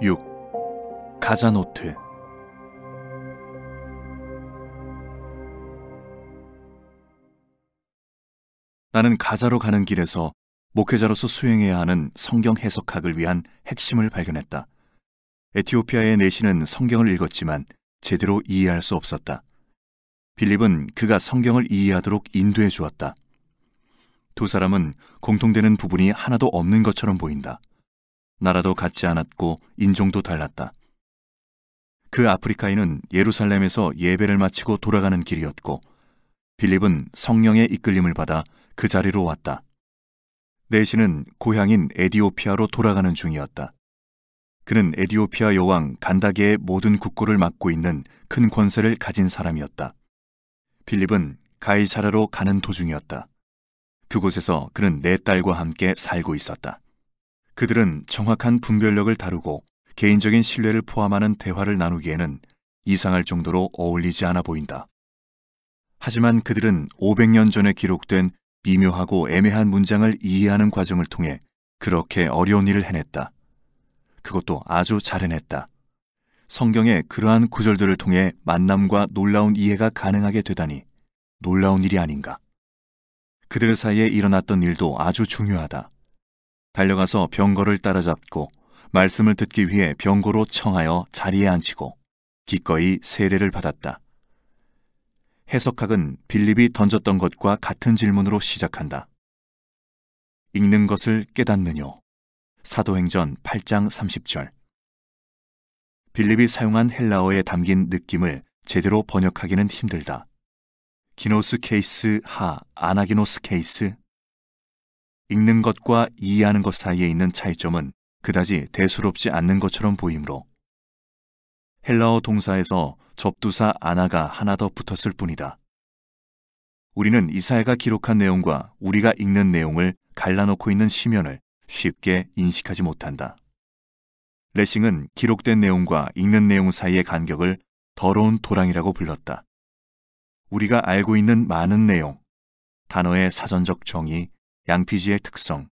6. 가자노트. 나는 가자로 가는 길에서 목회자로서 수행해야 하는 성경 해석학을 위한 핵심을 발견했다. 에티오피아의 내시는 성경을 읽었지만 제대로 이해할 수 없었다. 빌립은 그가 성경을 이해하도록 인도해 주었다. 두 사람은 공통되는 부분이 하나도 없는 것처럼 보인다. 나라도 같지 않았고 인종도 달랐다. 그 아프리카인은 예루살렘에서 예배를 마치고 돌아가는 길이었고 빌립은 성령의 이끌림을 받아 그 자리로 왔다. 내시는 고향인 에디오피아로 돌아가는 중이었다. 그는 에디오피아 여왕 간다게의 모든 국고를 맡고 있는 큰 권세를 가진 사람이었다. 빌립은 가이사라로 가는 도중이었다. 그곳에서 그는 네 딸과 함께 살고 있었다. 그들은 정확한 분별력을 다루고 개인적인 신뢰를 포함하는 대화를 나누기에는 이상할 정도로 어울리지 않아 보인다. 하지만 그들은 500년 전에 기록된 미묘하고 애매한 문장을 이해하는 과정을 통해 그렇게 어려운 일을 해냈다. 그것도 아주 잘 해냈다. 성경의 그러한 구절들을 통해 만남과 놀라운 이해가 가능하게 되다니 놀라운 일이 아닌가. 그들 사이에 일어났던 일도 아주 중요하다. 달려가서 병거를 따라잡고 말씀을 듣기 위해 병거로 청하여 자리에 앉히고 기꺼이 세례를 받았다. 해석학은 빌립이 던졌던 것과 같은 질문으로 시작한다. 읽는 것을 깨닫느뇨. 사도행전 8장 30절. 빌립이 사용한 헬라어에 담긴 느낌을 제대로 번역하기는 힘들다. 기노스 케이스 하 아나기노스 케이스. 읽는 것과 이해하는 것 사이에 있는 차이점은 그다지 대수롭지 않는 것처럼 보이므로 헬라어 동사에서 접두사 아나가 하나 더 붙었을 뿐이다. 우리는 이사야가 기록한 내용과 우리가 읽는 내용을 갈라놓고 있는 시면을 쉽게 인식하지 못한다. 레싱은 기록된 내용과 읽는 내용 사이의 간격을 더러운 도랑이라고 불렀다. 우리가 알고 있는 많은 내용, 단어의 사전적 정의, 양피지의 특성,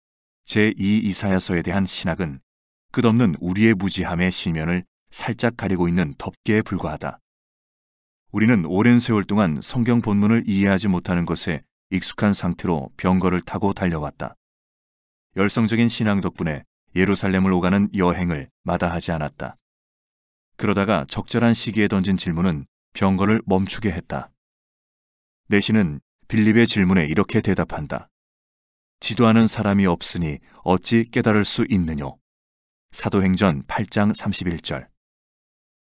제2 이사야서에 대한 신학은 끝없는 우리의 무지함의 시면을 살짝 가리고 있는 덮개에 불과하다. 우리는 오랜 세월 동안 성경 본문을 이해하지 못하는 것에 익숙한 상태로 병거를 타고 달려왔다. 열성적인 신앙 덕분에 예루살렘을 오가는 여행을 마다하지 않았다. 그러다가 적절한 시기에 던진 질문은 병거를 멈추게 했다. 내시는 빌립의 질문에 이렇게 대답한다. 지도하는 사람이 없으니 어찌 깨달을 수 있느뇨. 사도행전 8장 31절.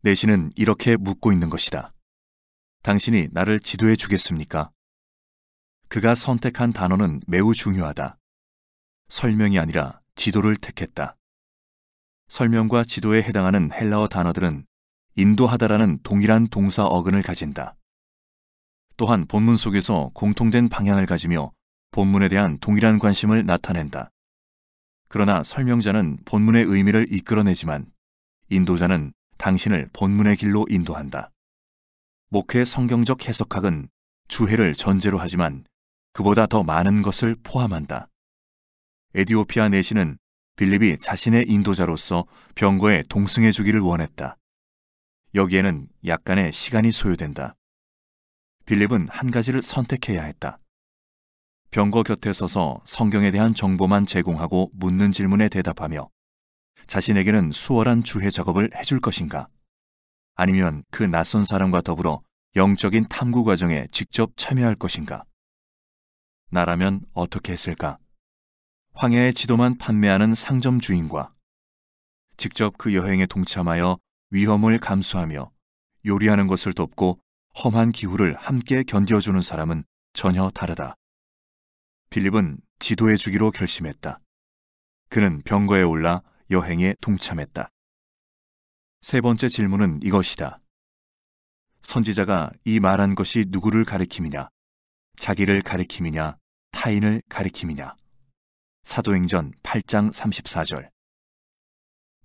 내시는 이렇게 묻고 있는 것이다. 당신이 나를 지도해 주겠습니까? 그가 선택한 단어는 매우 중요하다. 설명이 아니라 지도를 택했다. 설명과 지도에 해당하는 헬라어 단어들은 인도하다라는 동일한 동사 어근을 가진다. 또한 본문 속에서 공통된 방향을 가지며 본문에 대한 동일한 관심을 나타낸다. 그러나 설명자는 본문의 의미를 이끌어내지만 인도자는 당신을 본문의 길로 인도한다. 목회 성경적 해석학은 주해를 전제로 하지만 그보다 더 많은 것을 포함한다. 에디오피아 내시는 빌립이 자신의 인도자로서 병거에 동승해 주기를 원했다. 여기에는 약간의 시간이 소요된다. 빌립은 한 가지를 선택해야 했다. 병거 곁에 서서 성경에 대한 정보만 제공하고 묻는 질문에 대답하며 자신에게는 수월한 주해 작업을 해줄 것인가? 아니면 그 낯선 사람과 더불어 영적인 탐구 과정에 직접 참여할 것인가? 나라면 어떻게 했을까? 황야의 지도만 판매하는 상점 주인과 직접 그 여행에 동참하여 위험을 감수하며 요리하는 것을 돕고 험한 기후를 함께 견뎌주는 사람은 전혀 다르다. 빌립은 지도해 주기로 결심했다. 그는 병거에 올라 여행에 동참했다. 세 번째 질문은 이것이다. 선지자가 이 말한 것이 누구를 가리킴이냐? 자기를 가리킴이냐? 타인을 가리킴이냐? 사도행전 8장 34절.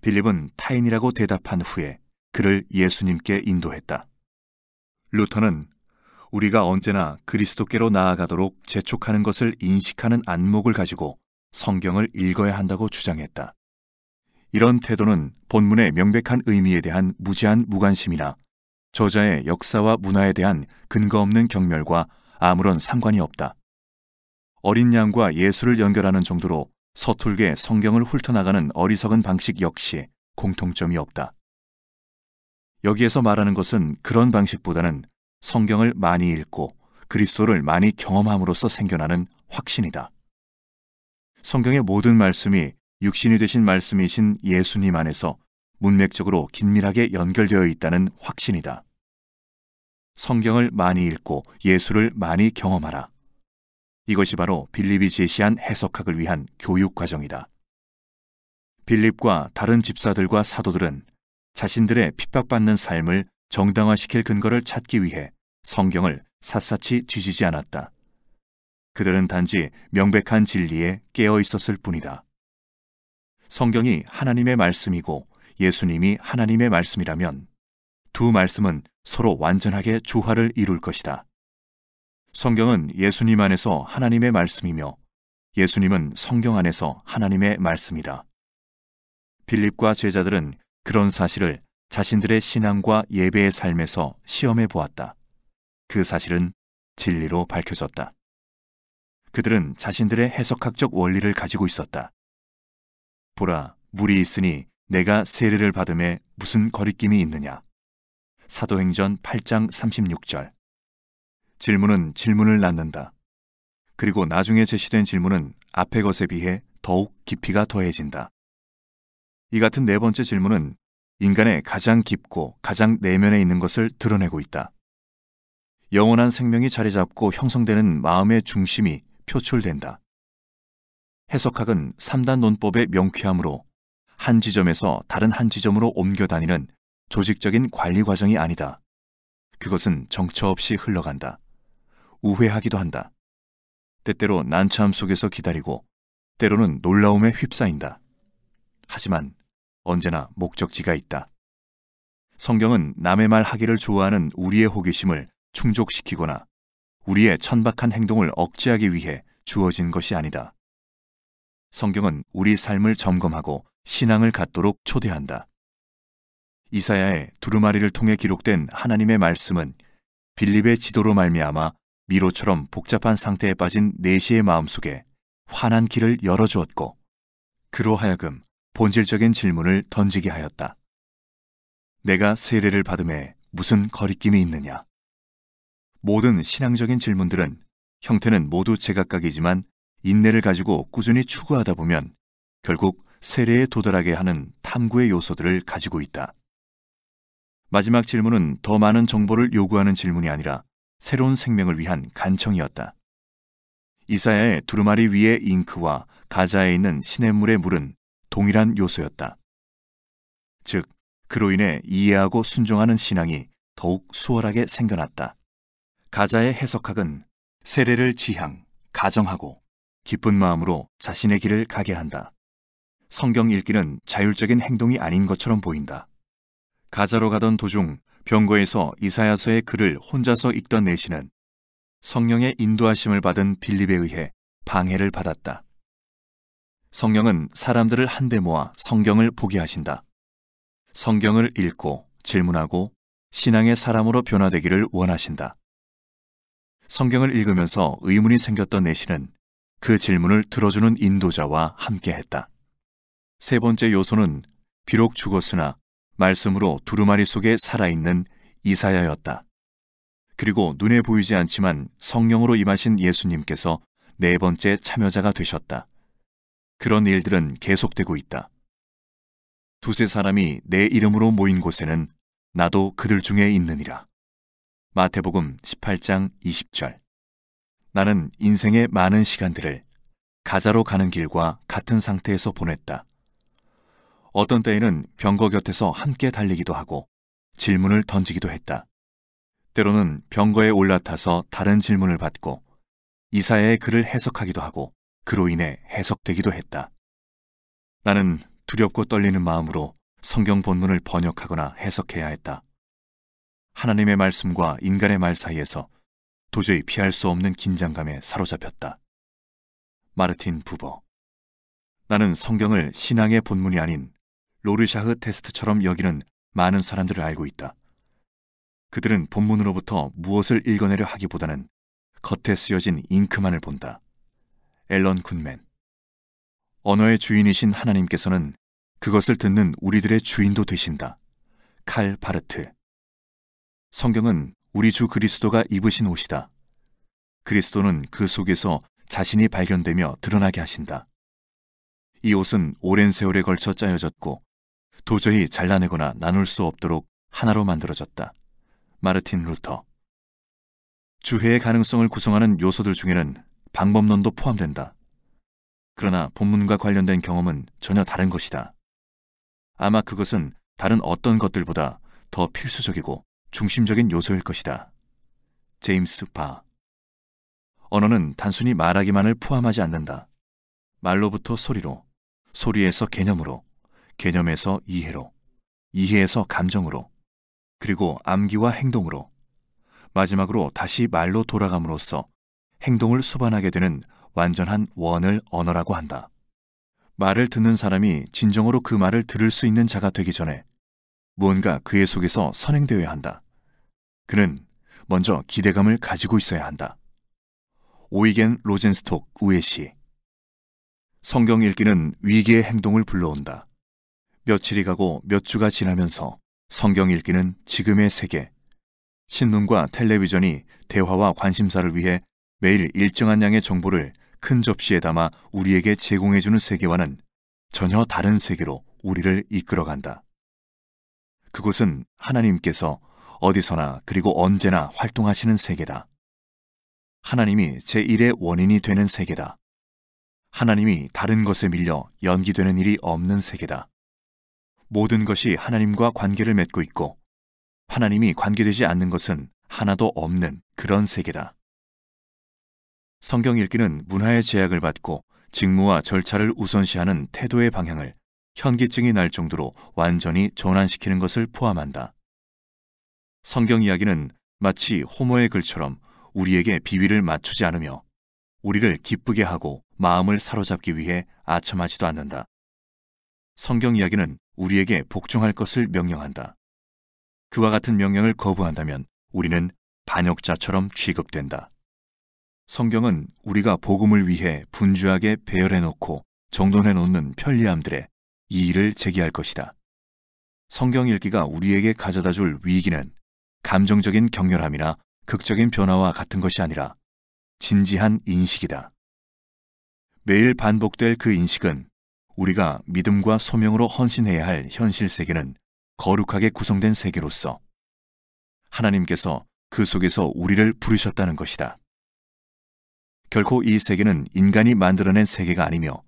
빌립은 타인이라고 대답한 후에 그를 예수님께 인도했다. 루터는 우리가 언제나 그리스도께로 나아가도록 재촉하는 것을 인식하는 안목을 가지고 성경을 읽어야 한다고 주장했다. 이런 태도는 본문의 명백한 의미에 대한 무지한 무관심이나 저자의 역사와 문화에 대한 근거 없는 경멸과 아무런 상관이 없다. 어린 양과 예수를 연결하는 정도로 서툴게 성경을 훑어나가는 어리석은 방식 역시 공통점이 없다. 여기에서 말하는 것은 그런 방식보다는 성경을 많이 읽고 그리스도를 많이 경험함으로써 생겨나는 확신이다. 성경의 모든 말씀이 육신이 되신 말씀이신 예수님 안에서 문맥적으로 긴밀하게 연결되어 있다는 확신이다. 성경을 많이 읽고 예수를 많이 경험하라. 이것이 바로 빌립이 제시한 해석학을 위한 교육 과정이다. 빌립과 다른 집사들과 사도들은 자신들의 핍박받는 삶을 정당화시킬 근거를 찾기 위해 성경을 샅샅이 뒤지지 않았다. 그들은 단지 명백한 진리에 깨어 있었을 뿐이다. 성경이 하나님의 말씀이고 예수님이 하나님의 말씀이라면 두 말씀은 서로 완전하게 조화를 이룰 것이다. 성경은 예수님 안에서 하나님의 말씀이며 예수님은 성경 안에서 하나님의 말씀이다. 빌립과 제자들은 그런 사실을 자신들의 신앙과 예배의 삶에서 시험해 보았다. 그 사실은 진리로 밝혀졌다. 그들은 자신들의 해석학적 원리를 가지고 있었다. 보라, 물이 있으니 내가 세례를 받음에 무슨 거리낌이 있느냐. 사도행전 8장 36절. 질문은 질문을 낳는다. 그리고 나중에 제시된 질문은 앞의 것에 비해 더욱 깊이가 더해진다. 이 같은 네 번째 질문은 인간의 가장 깊고 가장 내면에 있는 것을 드러내고 있다. 영원한 생명이 자리 잡고 형성되는 마음의 중심이 표출된다. 해석학은 3단 논법의 명쾌함으로 한 지점에서 다른 한 지점으로 옮겨 다니는 조직적인 관리 과정이 아니다. 그것은 정처 없이 흘러간다. 우회하기도 한다. 때때로 난처함 속에서 기다리고 때로는 놀라움에 휩싸인다. 하지만 언제나 목적지가 있다. 성경은 남의 말 하기를 좋아하는 우리의 호기심을 충족시키거나 우리의 천박한 행동을 억제하기 위해 주어진 것이 아니다. 성경은 우리 삶을 점검하고 신앙을 갖도록 초대한다. 이사야의 두루마리를 통해 기록된 하나님의 말씀은 빌립의 지도로 말미암아 미로처럼 복잡한 상태에 빠진 내시의 마음속에 환한 길을 열어주었고 그로 하여금 본질적인 질문을 던지게 하였다. 내가 세례를 받음에 무슨 거리낌이 있느냐? 모든 신앙적인 질문들은 형태는 모두 제각각이지만 인내를 가지고 꾸준히 추구하다 보면 결국 세례에 도달하게 하는 탐구의 요소들을 가지고 있다. 마지막 질문은 더 많은 정보를 요구하는 질문이 아니라 새로운 생명을 위한 간청이었다. 이사야의 두루마리 위의 잉크와 가자에 있는 시냇물의 물은 동일한 요소였다. 즉, 그로 인해 이해하고 순종하는 신앙이 더욱 수월하게 생겨났다. 가자의 해석학은 세례를 지향, 가정하고 기쁜 마음으로 자신의 길을 가게 한다. 성경 읽기는 자율적인 행동이 아닌 것처럼 보인다. 가자로 가던 도중 병거에서 이사야서의 글을 혼자서 읽던 내시는 성령의 인도하심을 받은 빌립에 의해 방해를 받았다. 성령은 사람들을 한데 모아 성경을 보게 하신다. 성경을 읽고 질문하고 신앙의 사람으로 변화되기를 원하신다. 성경을 읽으면서 의문이 생겼던 내시는 그 질문을 들어주는 인도자와 함께했다. 세 번째 요소는 비록 죽었으나 말씀으로 두루마리 속에 살아있는 이사야였다. 그리고 눈에 보이지 않지만 성령으로 임하신 예수님께서 네 번째 참여자가 되셨다. 그런 일들은 계속되고 있다. 두세 사람이 내 이름으로 모인 곳에는 나도 그들 중에 있느니라. 마태복음 18장 20절. 나는 인생의 많은 시간들을 가자로 가는 길과 같은 상태에서 보냈다. 어떤 때에는 병거 곁에서 함께 달리기도 하고 질문을 던지기도 했다. 때로는 병거에 올라타서 다른 질문을 받고 이사야의 글을 해석하기도 하고 그로 인해 해석되기도 했다. 나는 두렵고 떨리는 마음으로 성경 본문을 번역하거나 해석해야 했다. 하나님의 말씀과 인간의 말 사이에서 도저히 피할 수 없는 긴장감에 사로잡혔다. 마르틴 부버. 나는 성경을 신앙의 본문이 아닌 로르샤흐 테스트처럼 여기는 많은 사람들을 알고 있다. 그들은 본문으로부터 무엇을 읽어내려 하기보다는 겉에 쓰여진 잉크만을 본다. 앨런 굿맨. 언어의 주인이신 하나님께서는 그것을 듣는 우리들의 주인도 되신다. 칼 바르트. 성경은 우리 주 그리스도가 입으신 옷이다. 그리스도는 그 속에서 자신이 발견되며 드러나게 하신다. 이 옷은 오랜 세월에 걸쳐 짜여졌고 도저히 잘라내거나 나눌 수 없도록 하나로 만들어졌다. 마르틴 루터. 주회의 가능성을 구성하는 요소들 중에는 방법론도 포함된다. 그러나 본문과 관련된 경험은 전혀 다른 것이다. 아마 그것은 다른 어떤 것들보다 더 필수적이고 중심적인 요소일 것이다. 제임스 바. 언어는 단순히 말하기만을 포함하지 않는다. 말로부터 소리로, 소리에서 개념으로, 개념에서 이해로, 이해에서 감정으로, 그리고 암기와 행동으로, 마지막으로 다시 말로 돌아감으로써 행동을 수반하게 되는 완전한 원을 언어라고 한다. 말을 듣는 사람이 진정으로 그 말을 들을 수 있는 자가 되기 전에 무언가 그의 속에서 선행되어야 한다. 그는 먼저 기대감을 가지고 있어야 한다. 오이겐 로젠스톡 우에시. 성경 읽기는 위기의 행동을 불러온다. 며칠이 가고 몇 주가 지나면서 성경 읽기는 지금의 세계, 신문과 텔레비전이 대화와 관심사를 위해 매일 일정한 양의 정보를 큰 접시에 담아 우리에게 제공해주는 세계와는 전혀 다른 세계로 우리를 이끌어간다. 그곳은 하나님께서 어디서나 그리고 언제나 활동하시는 세계다. 하나님이 제1의 원인이 되는 세계다. 하나님이 다른 것에 밀려 연기되는 일이 없는 세계다. 모든 것이 하나님과 관계를 맺고 있고 하나님이 관계되지 않는 것은 하나도 없는 그런 세계다. 성경 읽기는 문화의 제약을 받고 직무와 절차를 우선시하는 태도의 방향을 현기증이 날 정도로 완전히 전환시키는 것을 포함한다. 성경 이야기는 마치 호모의 글처럼 우리에게 비위를 맞추지 않으며 우리를 기쁘게 하고 마음을 사로잡기 위해 아첨하지도 않는다. 성경 이야기는 우리에게 복종할 것을 명령한다. 그와 같은 명령을 거부한다면 우리는 반역자처럼 취급된다. 성경은 우리가 복음을 위해 분주하게 배열해 놓고 정돈해 놓는 편리함들에 이의를 제기할 것이다. 성경 읽기가 우리에게 가져다 줄 위기는 감정적인 격렬함이나 극적인 변화와 같은 것이 아니라 진지한 인식이다. 매일 반복될 그 인식은 우리가 믿음과 소명으로 헌신해야 할 현실 세계는 거룩하게 구성된 세계로서 하나님께서 그 속에서 우리를 부르셨다는 것이다. 결코 이 세계는 인간이 만들어낸 세계가 아니며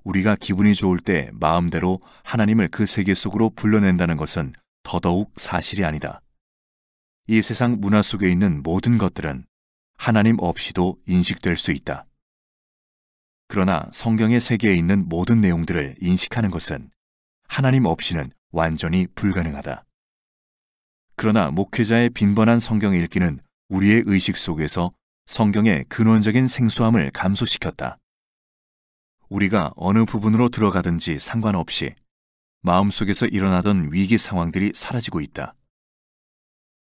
우리가 기분이 좋을 때 마음대로 하나님을 그 세계 속으로 불러낸다는 것은 더더욱 사실이 아니다. 이 세상 문화 속에 있는 모든 것들은 하나님 없이도 인식될 수 있다. 그러나 성경의 세계에 있는 모든 내용들을 인식하는 것은 하나님 없이는 완전히 불가능하다. 그러나 목회자의 빈번한 성경 읽기는 우리의 의식 속에서 성경의 근원적인 생소함을 감소시켰다. 우리가 어느 부분으로 들어가든지 상관없이 마음속에서 일어나던 위기 상황들이 사라지고 있다.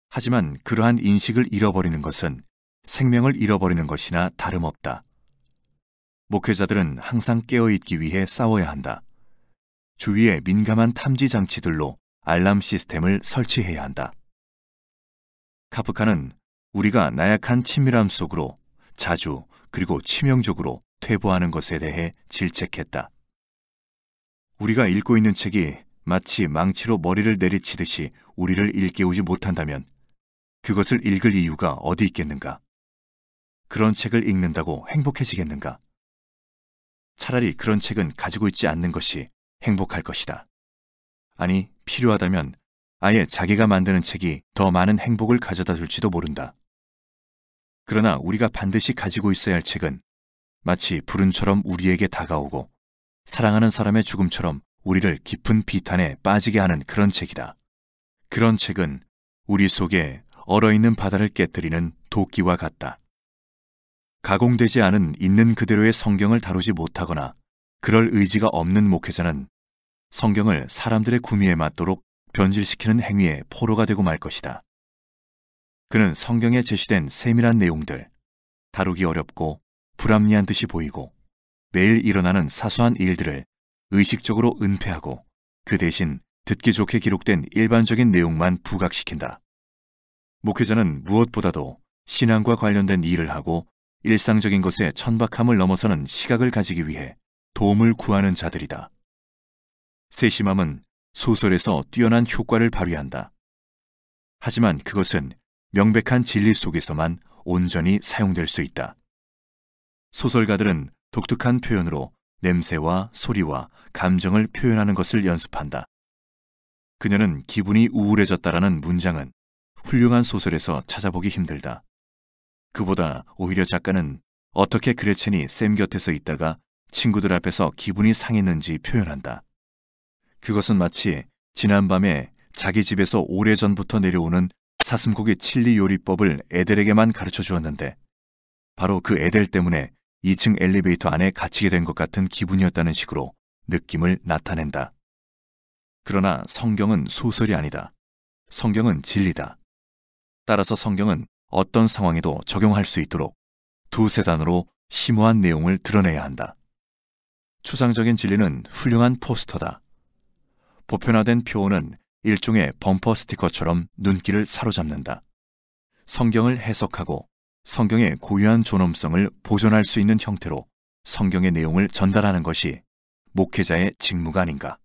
하지만 그러한 인식을 잃어버리는 것은 생명을 잃어버리는 것이나 다름없다. 목회자들은 항상 깨어있기 위해 싸워야 한다. 주위에 민감한 탐지 장치들로 알람 시스템을 설치해야 한다. 카프카는 우리가 나약한 친밀함 속으로 자주 그리고 치명적으로 퇴보하는 것에 대해 질책했다. 우리가 읽고 있는 책이 마치 망치로 머리를 내리치듯이 우리를 일깨우지 못한다면 그것을 읽을 이유가 어디 있겠는가? 그런 책을 읽는다고 행복해지겠는가? 차라리 그런 책은 가지고 있지 않는 것이 행복할 것이다. 아니, 필요하다면 아예 자기가 만드는 책이 더 많은 행복을 가져다 줄지도 모른다. 그러나 우리가 반드시 가지고 있어야 할 책은 마치 불운처럼 우리에게 다가오고 사랑하는 사람의 죽음처럼 우리를 깊은 비탄에 빠지게 하는 그런 책이다. 그런 책은 우리 속에 얼어있는 바다를 깨뜨리는 도끼와 같다. 가공되지 않은 있는 그대로의 성경을 다루지 못하거나 그럴 의지가 없는 목회자는 성경을 사람들의 구미에 맞도록 변질시키는 행위의 포로가 되고 말 것이다. 그는 성경에 제시된 세밀한 내용들, 다루기 어렵고 불합리한 듯이 보이고 매일 일어나는 사소한 일들을 의식적으로 은폐하고 그 대신 듣기 좋게 기록된 일반적인 내용만 부각시킨다. 목회자는 무엇보다도 신앙과 관련된 일을 하고 일상적인 것에 천박함을 넘어서는 시각을 가지기 위해 도움을 구하는 자들이다. 세심함은 소설에서 뛰어난 효과를 발휘한다. 하지만 그것은 명백한 진리 속에서만 온전히 사용될 수 있다. 소설가들은 독특한 표현으로 냄새와 소리와 감정을 표현하는 것을 연습한다. 그녀는 기분이 우울해졌다라는 문장은 훌륭한 소설에서 찾아보기 힘들다. 그보다 오히려 작가는 어떻게 그레첸이 샘 곁에서 있다가 친구들 앞에서 기분이 상했는지 표현한다. 그것은 마치 지난밤에 자기 집에서 오래전부터 내려오는 사슴고기 칠리 요리법을 에델에게만 가르쳐 주었는데 바로 그 에델 때문에 2층 엘리베이터 안에 갇히게 된 것 같은 기분이었다는 식으로 느낌을 나타낸다. 그러나 성경은 소설이 아니다. 성경은 진리다. 따라서 성경은 어떤 상황에도 적용할 수 있도록 두세 단어로 심오한 내용을 드러내야 한다. 추상적인 진리는 훌륭한 포스터다. 보편화된 표어는 일종의 범퍼 스티커처럼 눈길을 사로잡는다. 성경을 해석하고 성경의 고유한 존엄성을 보존할 수 있는 형태로 성경의 내용을 전달하는 것이 목회자의 직무가 아닌가.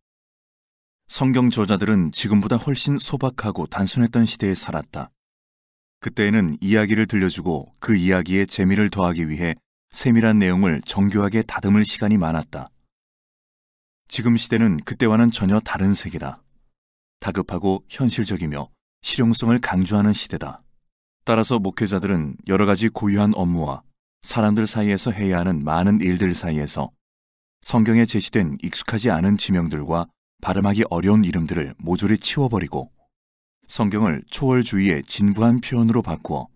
성경 저자들은 지금보다 훨씬 소박하고 단순했던 시대에 살았다. 그때에는 이야기를 들려주고 그 이야기에 재미를 더하기 위해 세밀한 내용을 정교하게 다듬을 시간이 많았다. 지금 시대는 그때와는 전혀 다른 세계다. 다급하고 현실적이며 실용성을 강조하는 시대다. 따라서 목회자들은 여러 가지 고유한 업무와 사람들 사이에서 해야 하는 많은 일들 사이에서 성경에 제시된 익숙하지 않은 지명들과 발음하기 어려운 이름들을 모조리 치워버리고 성경을 초월주의의 진부한 표현으로 바꾸어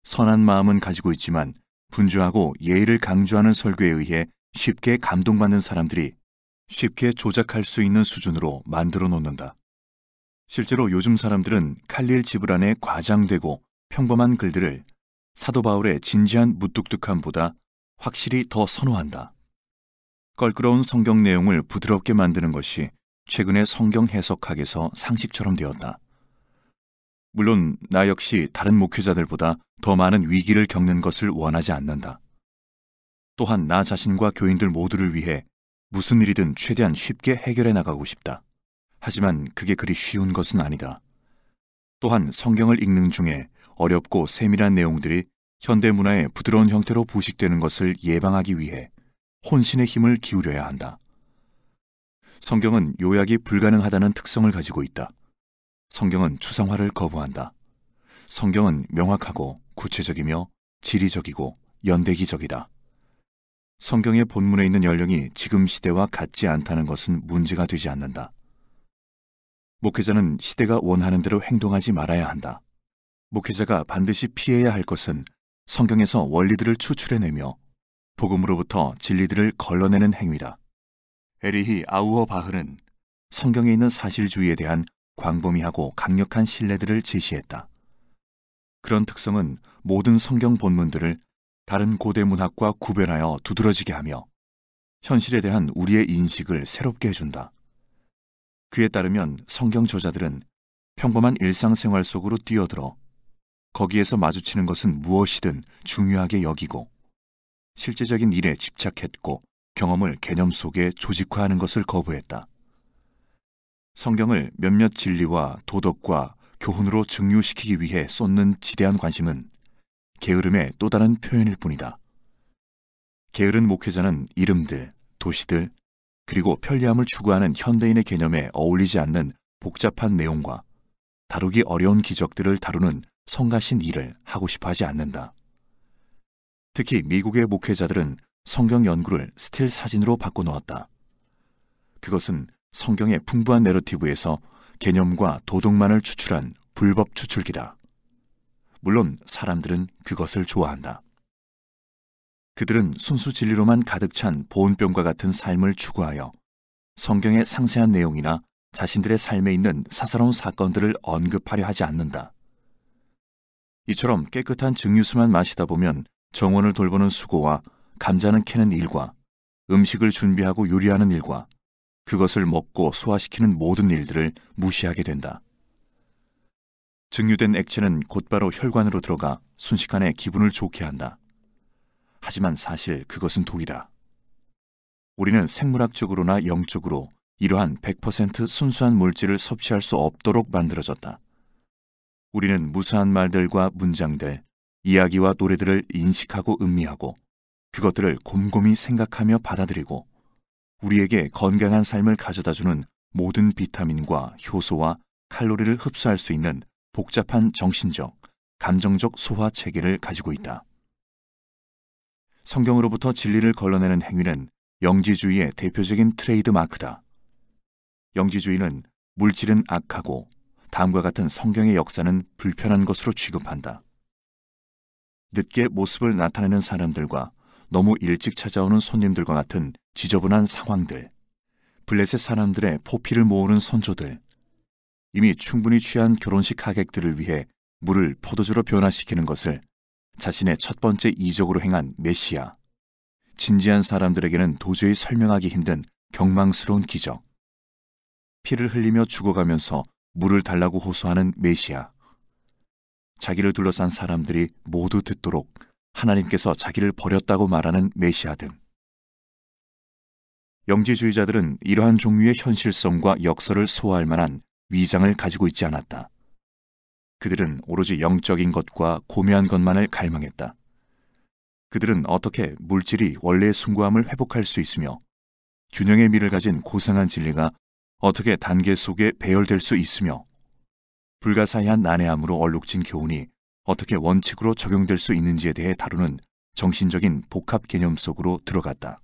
선한 마음은 가지고 있지만 분주하고 예의를 강조하는 설교에 의해 쉽게 감동받는 사람들이 쉽게 조작할 수 있는 수준으로 만들어 놓는다. 실제로 요즘 사람들은 칼릴 지브란의 과장되고 평범한 글들을 사도 바울의 진지한 무뚝뚝함보다 확실히 더 선호한다. 껄끄러운 성경 내용을 부드럽게 만드는 것이 최근의 성경 해석학에서 상식처럼 되었다. 물론 나 역시 다른 목회자들보다 더 많은 위기를 겪는 것을 원하지 않는다. 또한 나 자신과 교인들 모두를 위해 무슨 일이든 최대한 쉽게 해결해 나가고 싶다. 하지만 그게 그리 쉬운 것은 아니다. 또한 성경을 읽는 중에 어렵고 세밀한 내용들이 현대 문화의 부드러운 형태로 부식되는 것을 예방하기 위해 혼신의 힘을 기울여야 한다. 성경은 요약이 불가능하다는 특성을 가지고 있다. 성경은 추상화를 거부한다. 성경은 명확하고 구체적이며 지리적이고 연대기적이다. 성경의 본문에 있는 연령이 지금 시대와 같지 않다는 것은 문제가 되지 않는다. 목회자는 시대가 원하는 대로 행동하지 말아야 한다. 목회자가 반드시 피해야 할 것은 성경에서 원리들을 추출해내며 복음으로부터 진리들을 걸러내는 행위다. 에리히 아우어바흐는 성경에 있는 사실주의에 대한 광범위하고 강력한 신뢰들을 제시했다. 그런 특성은 모든 성경 본문들을 다른 고대 문학과 구별하여 두드러지게 하며 현실에 대한 우리의 인식을 새롭게 해준다. 그에 따르면 성경 저자들은 평범한 일상생활 속으로 뛰어들어 거기에서 마주치는 것은 무엇이든 중요하게 여기고 실제적인 일에 집착했고 경험을 개념 속에 조직화하는 것을 거부했다. 성경을 몇몇 진리와 도덕과 교훈으로 증류시키기 위해 쏟는 지대한 관심은 게으름의 또 다른 표현일 뿐이다. 게으른 목회자는 이름들, 도시들, 그리고 편리함을 추구하는 현대인의 개념에 어울리지 않는 복잡한 내용과 다루기 어려운 기적들을 다루는 성가신 일을 하고 싶어 하지 않는다. 특히 미국의 목회자들은 성경 연구를 스틸 사진으로 바꿔놓았다. 그것은 성경의 풍부한 내러티브에서 개념과 도덕만을 추출한 불법 추출기다. 물론 사람들은 그것을 좋아한다. 그들은 순수 진리로만 가득 찬 보온병과 같은 삶을 추구하여 성경의 상세한 내용이나 자신들의 삶에 있는 사사로운 사건들을 언급하려 하지 않는다. 이처럼 깨끗한 증류수만 마시다 보면 정원을 돌보는 수고와 감자는 캐는 일과 음식을 준비하고 요리하는 일과 그것을 먹고 소화시키는 모든 일들을 무시하게 된다. 증류된 액체는 곧바로 혈관으로 들어가 순식간에 기분을 좋게 한다. 하지만 사실 그것은 독이다. 우리는 생물학적으로나 영적으로 이러한 100% 순수한 물질을 섭취할 수 없도록 만들어졌다. 우리는 무수한 말들과 문장들, 이야기와 노래들을 인식하고 음미하고 그것들을 곰곰이 생각하며 받아들이고 우리에게 건강한 삶을 가져다주는 모든 비타민과 효소와 칼로리를 흡수할 수 있는 복잡한 정신적, 감정적 소화 체계를 가지고 있다. 성경으로부터 진리를 걸러내는 행위는 영지주의의 대표적인 트레이드 마크다. 영지주의는 물질은 악하고 다음과 같은 성경의 역사는 불편한 것으로 취급한다. 늦게 모습을 나타내는 사람들과 너무 일찍 찾아오는 손님들과 같은 지저분한 상황들, 블레셋 사람들의 포피를 모으는 선조들, 이미 충분히 취한 결혼식 하객들을 위해 물을 포도주로 변화시키는 것을 자신의 첫 번째 이적으로 행한 메시아, 진지한 사람들에게는 도저히 설명하기 힘든 경망스러운 기적, 피를 흘리며 죽어가면서 물을 달라고 호소하는 메시아, 자기를 둘러싼 사람들이 모두 듣도록 하나님께서 자기를 버렸다고 말하는 메시아 등. 영지주의자들은 이러한 종류의 현실성과 역설을 소화할 만한 위장을 가지고 있지 않았다. 그들은 오로지 영적인 것과 고매한 것만을 갈망했다. 그들은 어떻게 물질이 원래의 숭고함을 회복할 수 있으며 균형의 미를 가진 고상한 진리가 어떻게 단계 속에 배열될 수 있으며 불가사의한 난해함으로 얼룩진 교훈이 어떻게 원칙으로 적용될 수 있는지에 대해 다루는 정신적인 복합 개념 속으로 들어갔다.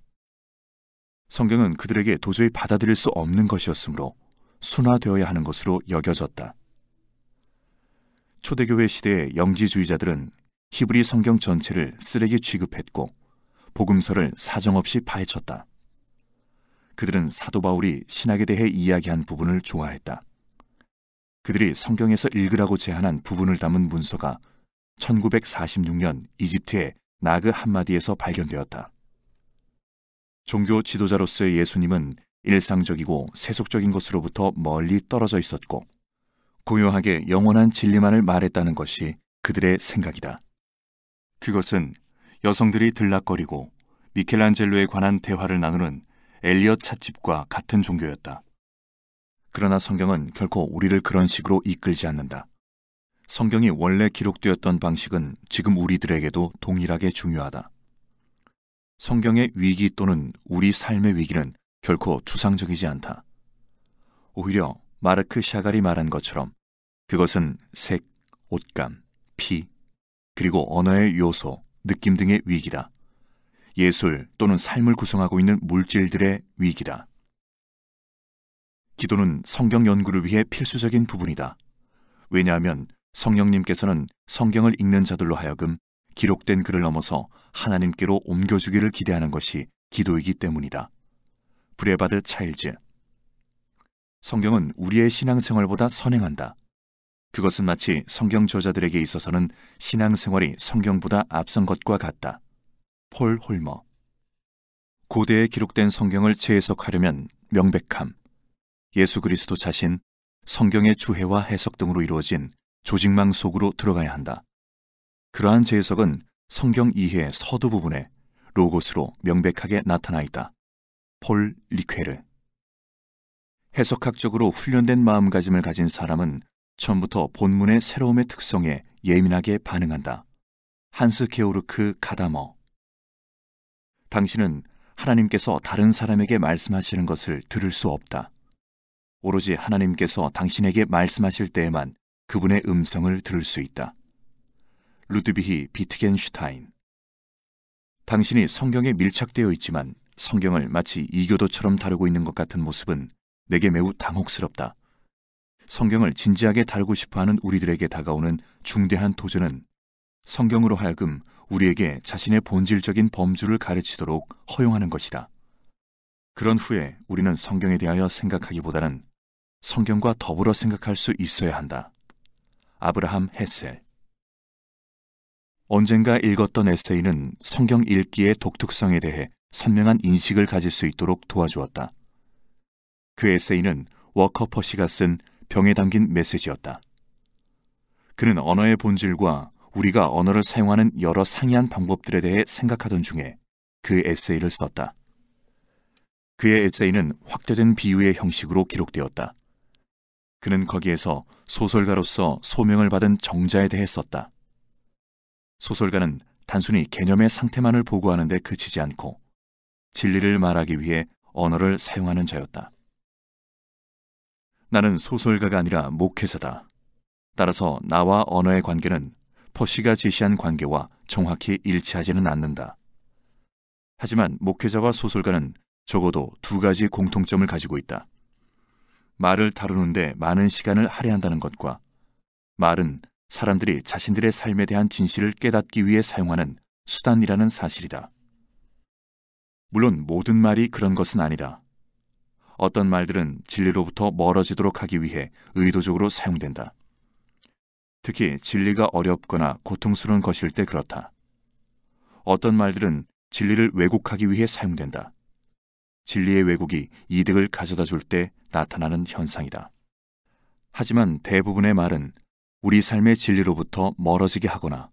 성경은 그들에게 도저히 받아들일 수 없는 것이었으므로 순화되어야 하는 것으로 여겨졌다. 초대교회 시대의 영지주의자들은 히브리 성경 전체를 쓰레기 취급했고 복음서를 사정없이 파헤쳤다. 그들은 사도 바울이 신학에 대해 이야기한 부분을 좋아했다. 그들이 성경에서 읽으라고 제안한 부분을 담은 문서가 1946년 이집트의 나그 함마디에서 발견되었다. 종교 지도자로서의 예수님은 일상적이고 세속적인 것으로부터 멀리 떨어져 있었고 고요하게 영원한 진리만을 말했다는 것이 그들의 생각이다. 그것은 여성들이 들락거리고 미켈란젤로에 관한 대화를 나누는 엘리엇 찻집과 같은 종교였다. 그러나 성경은 결코 우리를 그런 식으로 이끌지 않는다. 성경이 원래 기록되었던 방식은 지금 우리들에게도 동일하게 중요하다. 성경의 위기 또는 우리 삶의 위기는 결코 추상적이지 않다. 오히려 마르크 샤갈이 말한 것처럼 그것은 색, 옷감, 피, 그리고 언어의 요소, 느낌 등의 위기다. 예술 또는 삶을 구성하고 있는 물질들의 위기다. 기도는 성경 연구를 위해 필수적인 부분이다. 왜냐하면 성령님께서는 성경을 읽는 자들로 하여금 기록된 글을 넘어서 하나님께로 옮겨주기를 기대하는 것이 기도이기 때문이다. 브레바드 차일즈. 성경은 우리의 신앙생활보다 선행한다. 그것은 마치 성경 저자들에게 있어서는 신앙생활이 성경보다 앞선 것과 같다. 폴 홀머. 고대에 기록된 성경을 재해석하려면 명백함, 예수 그리스도 자신, 성경의 주해와 해석 등으로 이루어진 조직망 속으로 들어가야 한다. 그러한 재해석은 성경 이해의 서두 부분에 로고스로 명백하게 나타나 있다. 폴 리퀘르. 해석학적으로 훈련된 마음가짐을 가진 사람은 처음부터 본문의 새로움의 특성에 예민하게 반응한다. 한스 게오르크 가다머. 당신은 하나님께서 다른 사람에게 말씀하시는 것을 들을 수 없다. 오로지 하나님께서 당신에게 말씀하실 때에만 그분의 음성을 들을 수 있다. 루드비히 비트겐슈타인. 당신이 성경에 밀착되어 있지만 성경을 마치 이교도처럼 다루고 있는 것 같은 모습은 내게 매우 당혹스럽다. 성경을 진지하게 다루고 싶어하는 우리들에게 다가오는 중대한 도전은 성경으로 하여금 우리에게 자신의 본질적인 범주를 가르치도록 허용하는 것이다. 그런 후에 우리는 성경에 대하여 생각하기보다는 성경과 더불어 생각할 수 있어야 한다. 아브라함 헤셀. 언젠가 읽었던 에세이는 성경 읽기의 독특성에 대해 선명한 인식을 가질 수 있도록 도와주었다. 그 에세이는 워커 퍼시가 쓴 병에 담긴 메시지였다. 그는 언어의 본질과 우리가 언어를 사용하는 여러 상이한 방법들에 대해 생각하던 중에 그 에세이를 썼다. 그의 에세이는 확대된 비유의 형식으로 기록되었다. 그는 거기에서 소설가로서 소명을 받은 정자에 대해 썼다. 소설가는 단순히 개념의 상태만을 보고하는 데 그치지 않고 진리를 말하기 위해 언어를 사용하는 자였다. 나는 소설가가 아니라 목회자다. 따라서 나와 언어의 관계는 퍼시가 제시한 관계와 정확히 일치하지는 않는다. 하지만 목회자와 소설가는 적어도 두 가지 공통점을 가지고 있다. 말을 다루는데 많은 시간을 할애한다는 것과 말은 사람들이 자신들의 삶에 대한 진실을 깨닫기 위해 사용하는 수단이라는 사실이다. 물론 모든 말이 그런 것은 아니다. 어떤 말들은 진리로부터 멀어지도록 하기 위해 의도적으로 사용된다. 특히 진리가 어렵거나 고통스러운 것일 때 그렇다. 어떤 말들은 진리를 왜곡하기 위해 사용된다. 진리의 왜곡이 이득을 가져다 줄 때 나타나는 현상이다. 하지만 대부분의 말은 우리 삶의 진리로부터 멀어지게 하거나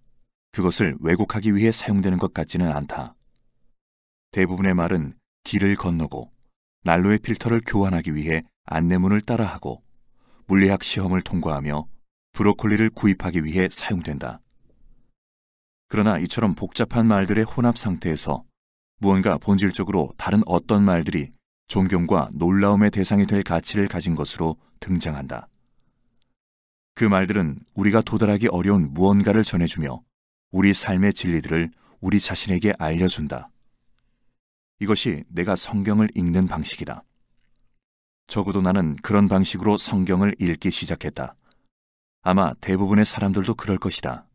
그것을 왜곡하기 위해 사용되는 것 같지는 않다. 대부분의 말은 길을 건너고 난로의 필터를 교환하기 위해 안내문을 따라하고 물리학 시험을 통과하며 브로콜리를 구입하기 위해 사용된다. 그러나 이처럼 복잡한 말들의 혼합 상태에서 무언가 본질적으로 다른 어떤 말들이 존경과 놀라움의 대상이 될 가치를 가진 것으로 등장한다. 그 말들은 우리가 도달하기 어려운 무언가를 전해주며 우리 삶의 진리들을 우리 자신에게 알려준다. 이것이 내가 성경을 읽는 방식이다. 적어도 나는 그런 방식으로 성경을 읽기 시작했다. 아마 대부분의 사람들도 그럴 것이다.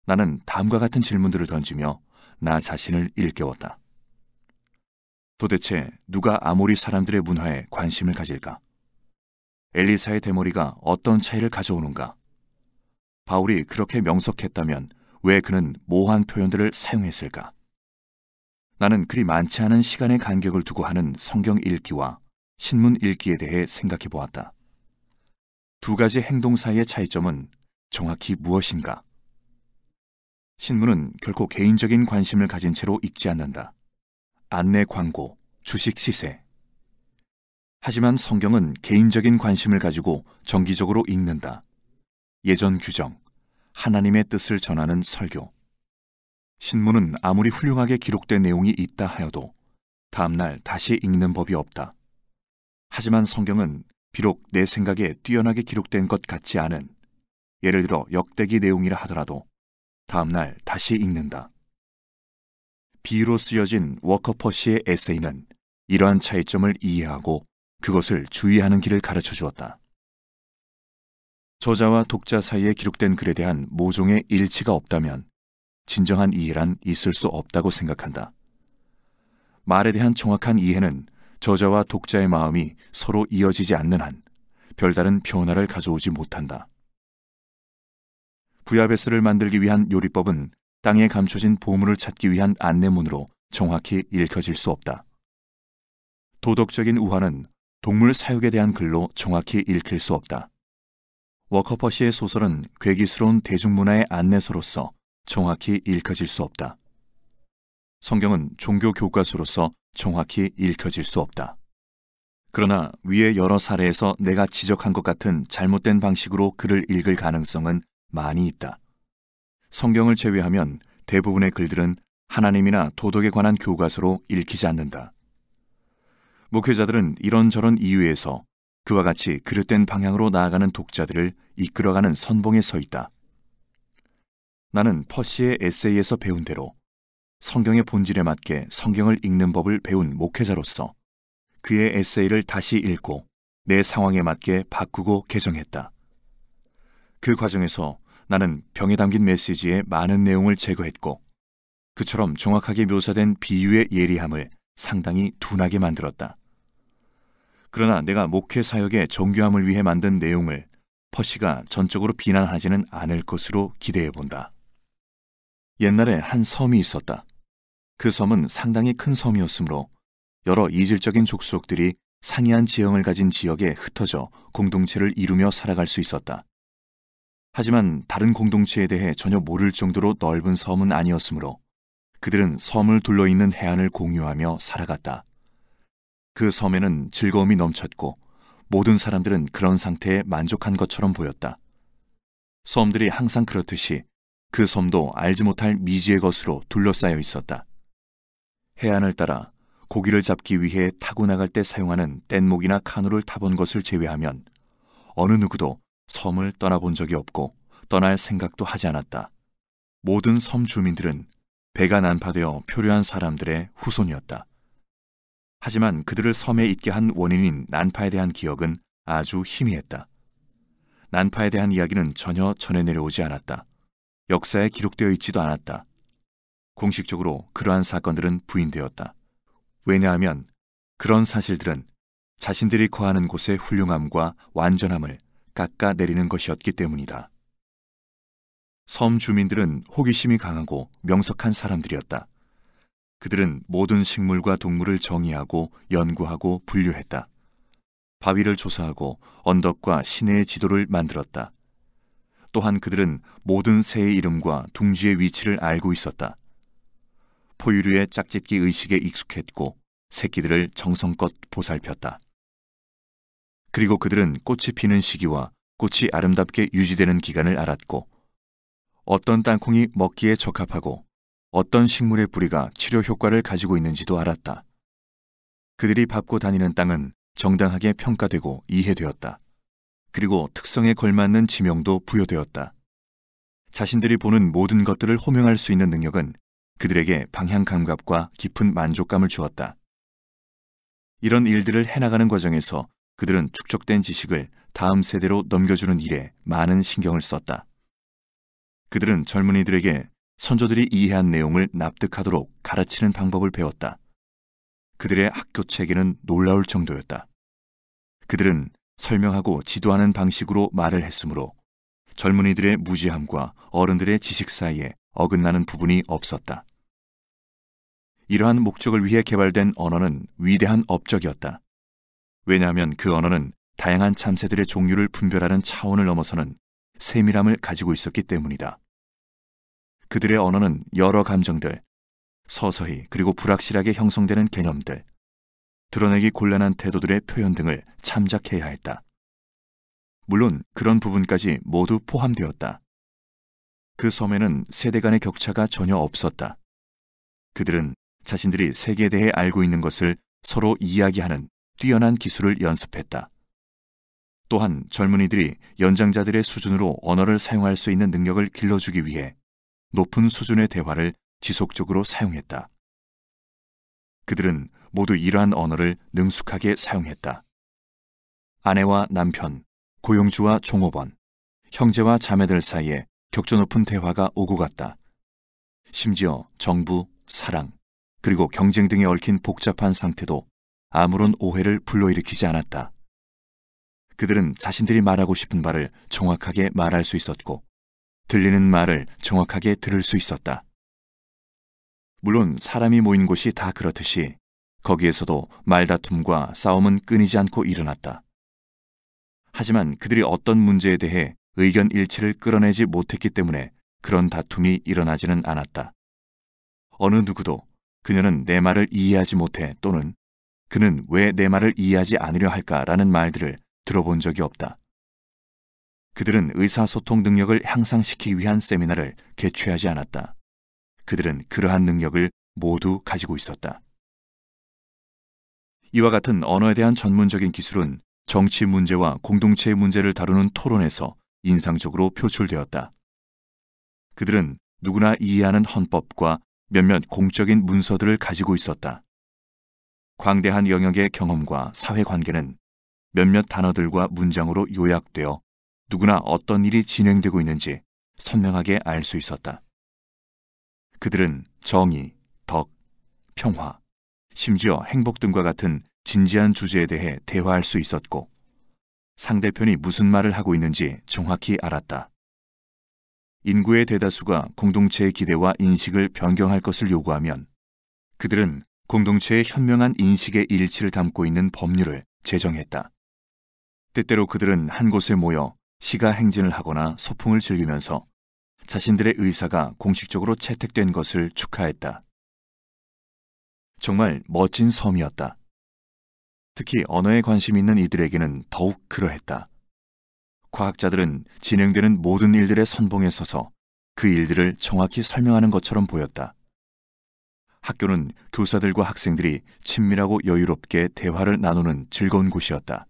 나는 다음과 같은 질문들을 던지며 나 자신을 일깨웠다. 도대체 누가 아모리 사람들의 문화에 관심을 가질까? 엘리사의 대머리가 어떤 차이를 가져오는가? 바울이 그렇게 명석했다면 왜 그는 모호한 표현들을 사용했을까? 나는 그리 많지 않은 시간의 간격을 두고 하는 성경 읽기와 신문 읽기에 대해 생각해 보았다. 두 가지 행동 사이의 차이점은 정확히 무엇인가? 신문은 결코 개인적인 관심을 가진 채로 읽지 않는다. 안내 광고, 주식 시세. 하지만 성경은 개인적인 관심을 가지고 정기적으로 읽는다. 예전 규정, 하나님의 뜻을 전하는 설교. 신문은 아무리 훌륭하게 기록된 내용이 있다 하여도 다음날 다시 읽는 법이 없다. 하지만 성경은 비록 내 생각에 뛰어나게 기록된 것 같지 않은, 예를 들어 역대기 내용이라 하더라도 다음날 다시 읽는다. 비유로 쓰여진 워커 퍼시의 에세이는 이러한 차이점을 이해하고 그것을 주의하는 길을 가르쳐 주었다. 저자와 독자 사이에 기록된 글에 대한 모종의 일치가 없다면 진정한 이해란 있을 수 없다고 생각한다. 말에 대한 정확한 이해는 저자와 독자의 마음이 서로 이어지지 않는 한 별다른 변화를 가져오지 못한다. 부야베스를 만들기 위한 요리법은 땅에 감춰진 보물을 찾기 위한 안내문으로 정확히 읽혀질 수 없다. 도덕적인 우화는 동물 사육에 대한 글로 정확히 읽힐 수 없다. 워커 퍼시의 소설은 괴기스러운 대중문화의 안내서로서 정확히 읽혀질 수 없다. 성경은 종교 교과서로서 정확히 읽혀질 수 없다. 그러나 위의 여러 사례에서 내가 지적한 것 같은 잘못된 방식으로 글을 읽을 가능성은 많이 있다. 성경을 제외하면 대부분의 글들은 하나님이나 도덕에 관한 교과서로 읽히지 않는다. 목회자들은 이런저런 이유에서 그와 같이 그릇된 방향으로 나아가는 독자들을 이끌어가는 선봉에 서 있다. 나는 퍼시의 에세이에서 배운 대로 성경의 본질에 맞게 성경을 읽는 법을 배운 목회자로서 그의 에세이를 다시 읽고 내 상황에 맞게 바꾸고 개정했다. 그 과정에서 나는 병에 담긴 메시지의 많은 내용을 제거했고 그처럼 정확하게 묘사된 비유의 예리함을 상당히 둔하게 만들었다. 그러나 내가 목회 사역의 정교함을 위해 만든 내용을 퍼시가 전적으로 비난하지는 않을 것으로 기대해 본다. 옛날에 한 섬이 있었다. 그 섬은 상당히 큰 섬이었으므로 여러 이질적인 족속들이 상이한 지형을 가진 지역에 흩어져 공동체를 이루며 살아갈 수 있었다. 하지만 다른 공동체에 대해 전혀 모를 정도로 넓은 섬은 아니었으므로 그들은 섬을 둘러있는 해안을 공유하며 살아갔다. 그 섬에는 즐거움이 넘쳤고 모든 사람들은 그런 상태에 만족한 것처럼 보였다. 섬들이 항상 그렇듯이 그 섬도 알지 못할 미지의 것으로 둘러싸여 있었다. 해안을 따라 고기를 잡기 위해 타고 나갈 때 사용하는 뗏목이나 카누를 타본 것을 제외하면 어느 누구도 섬을 떠나본 적이 없고 떠날 생각도 하지 않았다. 모든 섬 주민들은 배가 난파되어 표류한 사람들의 후손이었다. 하지만 그들을 섬에 있게 한 원인인 난파에 대한 기억은 아주 희미했다. 난파에 대한 이야기는 전혀 전해 내려오지 않았다. 역사에 기록되어 있지도 않았다. 공식적으로 그러한 사건들은 부인되었다. 왜냐하면 그런 사실들은 자신들이 거하는 곳의 훌륭함과 완전함을 깎아내리는 것이었기 때문이다. 섬 주민들은 호기심이 강하고 명석한 사람들이었다. 그들은 모든 식물과 동물을 정의하고 연구하고 분류했다. 바위를 조사하고 언덕과 시내의 지도를 만들었다. 또한 그들은 모든 새의 이름과 둥지의 위치를 알고 있었다. 포유류의 짝짓기 의식에 익숙했고 새끼들을 정성껏 보살폈다. 그리고 그들은 꽃이 피는 시기와 꽃이 아름답게 유지되는 기간을 알았고 어떤 땅콩이 먹기에 적합하고 어떤 식물의 뿌리가 치료 효과를 가지고 있는지도 알았다. 그들이 밟고 다니는 땅은 정당하게 평가되고 이해되었다. 그리고 특성에 걸맞는 지명도 부여되었다. 자신들이 보는 모든 것들을 호명할 수 있는 능력은 그들에게 방향 감각과 깊은 만족감을 주었다. 이런 일들을 해나가는 과정에서 그들은 축적된 지식을 다음 세대로 넘겨주는 일에 많은 신경을 썼다. 그들은 젊은이들에게 선조들이 이해한 내용을 납득하도록 가르치는 방법을 배웠다. 그들의 학교 체계는 놀라울 정도였다. 그들은 설명하고 지도하는 방식으로 말을 했으므로 젊은이들의 무지함과 어른들의 지식 사이에 어긋나는 부분이 없었다. 이러한 목적을 위해 개발된 언어는 위대한 업적이었다. 왜냐하면 그 언어는 다양한 참새들의 종류를 분별하는 차원을 넘어서는 세밀함을 가지고 있었기 때문이다. 그들의 언어는 여러 감정들, 서서히 그리고 불확실하게 형성되는 개념들, 드러내기 곤란한 태도들의 표현 등을 참작해야 했다. 물론 그런 부분까지 모두 포함되었다. 그 섬에는 세대 간의 격차가 전혀 없었다. 그들은 자신들이 세계에 대해 알고 있는 것을 서로 이야기하는 뛰어난 기술을 연습했다. 또한 젊은이들이 연장자들의 수준으로 언어를 사용할 수 있는 능력을 길러주기 위해 높은 수준의 대화를 지속적으로 사용했다. 그들은 모두 이러한 언어를 능숙하게 사용했다. 아내와 남편, 고용주와 종업원, 형제와 자매들 사이에 격조 높은 대화가 오고 갔다. 심지어 정부, 사랑, 그리고 경쟁 등에 얽힌 복잡한 상태도 아무런 오해를 불러일으키지 않았다. 그들은 자신들이 말하고 싶은 바를 정확하게 말할 수 있었고 들리는 말을 정확하게 들을 수 있었다. 물론 사람이 모인 곳이 다 그렇듯이 거기에서도 말다툼과 싸움은 끊이지 않고 일어났다. 하지만 그들이 어떤 문제에 대해 의견 일치를 끌어내지 못했기 때문에 그런 다툼이 일어나지는 않았다. 어느 누구도 그녀는 내 말을 이해하지 못해 또는 그는 왜 내 말을 이해하지 않으려 할까라는 말들을 들어본 적이 없다. 그들은 의사소통 능력을 향상시키기 위한 세미나를 개최하지 않았다. 그들은 그러한 능력을 모두 가지고 있었다. 이와 같은 언어에 대한 전문적인 기술은 정치 문제와 공동체의 문제를 다루는 토론에서 인상적으로 표출되었다. 그들은 누구나 이해하는 헌법과 몇몇 공적인 문서들을 가지고 있었다. 광대한 영역의 경험과 사회관계는 몇몇 단어들과 문장으로 요약되어 누구나 어떤 일이 진행되고 있는지 선명하게 알 수 있었다. 그들은 정의, 덕, 평화, 심지어 행복 등과 같은 진지한 주제에 대해 대화할 수 있었고, 상대편이 무슨 말을 하고 있는지 정확히 알았다. 인구의 대다수가 공동체의 기대와 인식을 변경할 것을 요구하면 그들은 공동체의 현명한 인식의 일치를 담고 있는 법률을 제정했다. 때때로 그들은 한 곳에 모여 시가 행진을 하거나 소풍을 즐기면서 자신들의 의사가 공식적으로 채택된 것을 축하했다. 정말 멋진 섬이었다. 특히 언어에 관심 있는 이들에게는 더욱 그러했다. 과학자들은 진행되는 모든 일들의 선봉에 서서 그 일들을 정확히 설명하는 것처럼 보였다. 학교는 교사들과 학생들이 친밀하고 여유롭게 대화를 나누는 즐거운 곳이었다.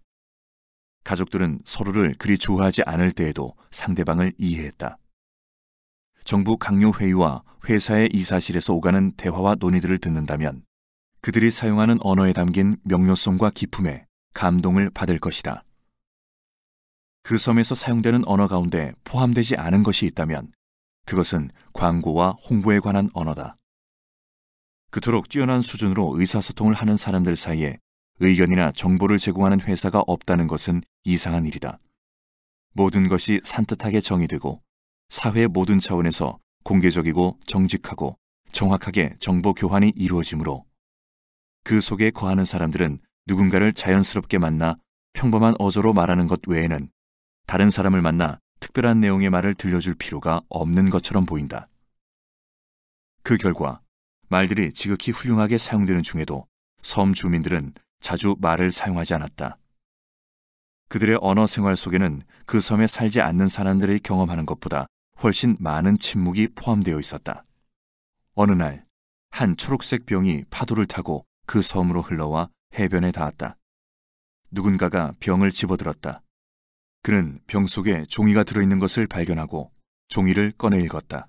가족들은 서로를 그리 좋아하지 않을 때에도 상대방을 이해했다. 정부 강요 회의와 회사의 이사실에서 오가는 대화와 논의들을 듣는다면 그들이 사용하는 언어에 담긴 명료성과 기품에 감동을 받을 것이다. 그 섬에서 사용되는 언어 가운데 포함되지 않은 것이 있다면 그것은 광고와 홍보에 관한 언어다. 그토록 뛰어난 수준으로 의사소통을 하는 사람들 사이에 의견이나 정보를 제공하는 회사가 없다는 것은 이상한 일이다. 모든 것이 산뜻하게 정의되고 사회 모든 차원에서 공개적이고 정직하고 정확하게 정보 교환이 이루어지므로 그 속에 거하는 사람들은 누군가를 자연스럽게 만나 평범한 어조로 말하는 것 외에는 다른 사람을 만나 특별한 내용의 말을 들려줄 필요가 없는 것처럼 보인다. 그 결과 말들이 지극히 훌륭하게 사용되는 중에도 섬 주민들은 자주 말을 사용하지 않았다. 그들의 언어 생활 속에는 그 섬에 살지 않는 사람들이 경험하는 것보다 훨씬 많은 침묵이 포함되어 있었다. 어느 날, 한 초록색 병이 파도를 타고 그 섬으로 흘러와 해변에 닿았다. 누군가가 병을 집어들었다. 그는 병 속에 종이가 들어있는 것을 발견하고 종이를 꺼내 읽었다.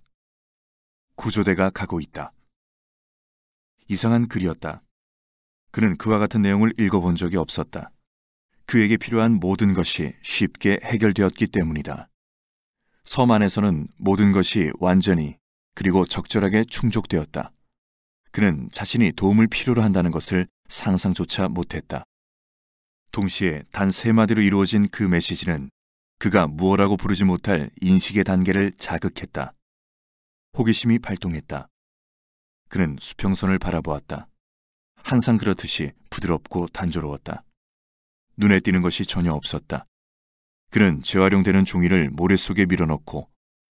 구조대가 가고 있다. 이상한 글이었다. 그는 그와 같은 내용을 읽어본 적이 없었다. 그에게 필요한 모든 것이 쉽게 해결되었기 때문이다. 섬 안에서는 모든 것이 완전히 그리고 적절하게 충족되었다. 그는 자신이 도움을 필요로 한다는 것을 상상조차 못했다. 동시에 단 3마디로 이루어진 그 메시지는 그가 무엇라고 부르지 못할 인식의 단계를 자극했다. 호기심이 발동했다. 그는 수평선을 바라보았다. 항상 그렇듯이 부드럽고 단조로웠다. 눈에 띄는 것이 전혀 없었다. 그는 재활용되는 종이를 모래 속에 밀어넣고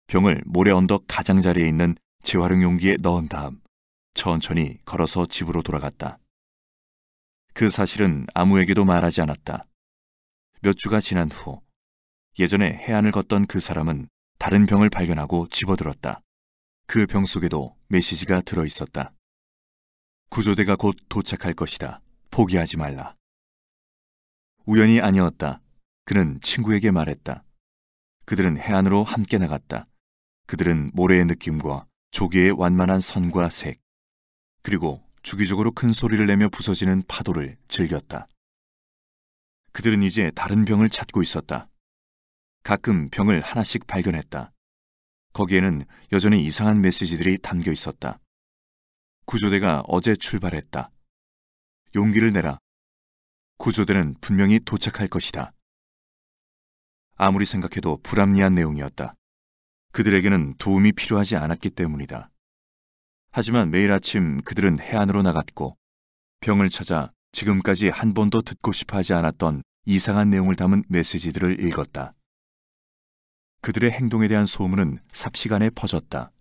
병을 모래 언덕 가장자리에 있는 재활용 용기에 넣은 다음 천천히 걸어서 집으로 돌아갔다. 그 사실은 아무에게도 말하지 않았다. 몇 주가 지난 후 예전에 해안을 걷던 그 사람은 다른 병을 발견하고 집어들었다. 그 병 속에도 메시지가 들어있었다. 구조대가 곧 도착할 것이다. 포기하지 말라. 우연이 아니었다. 그는 친구에게 말했다. 그들은 해안으로 함께 나갔다. 그들은 모래의 느낌과 조개의 완만한 선과 색, 그리고 주기적으로 큰 소리를 내며 부서지는 파도를 즐겼다. 그들은 이제 다른 병을 찾고 있었다. 가끔 병을 하나씩 발견했다. 거기에는 여전히 이상한 메시지들이 담겨 있었다. 구조대가 어제 출발했다. 용기를 내라. 구조대는 분명히 도착할 것이다. 아무리 생각해도 불합리한 내용이었다. 그들에게는 도움이 필요하지 않았기 때문이다. 하지만 매일 아침 그들은 해안으로 나갔고 병을 찾아 지금까지 한 번도 듣고 싶어 하지 않았던 이상한 내용을 담은 메시지들을 읽었다. 그들의 행동에 대한 소문은 삽시간에 퍼졌다.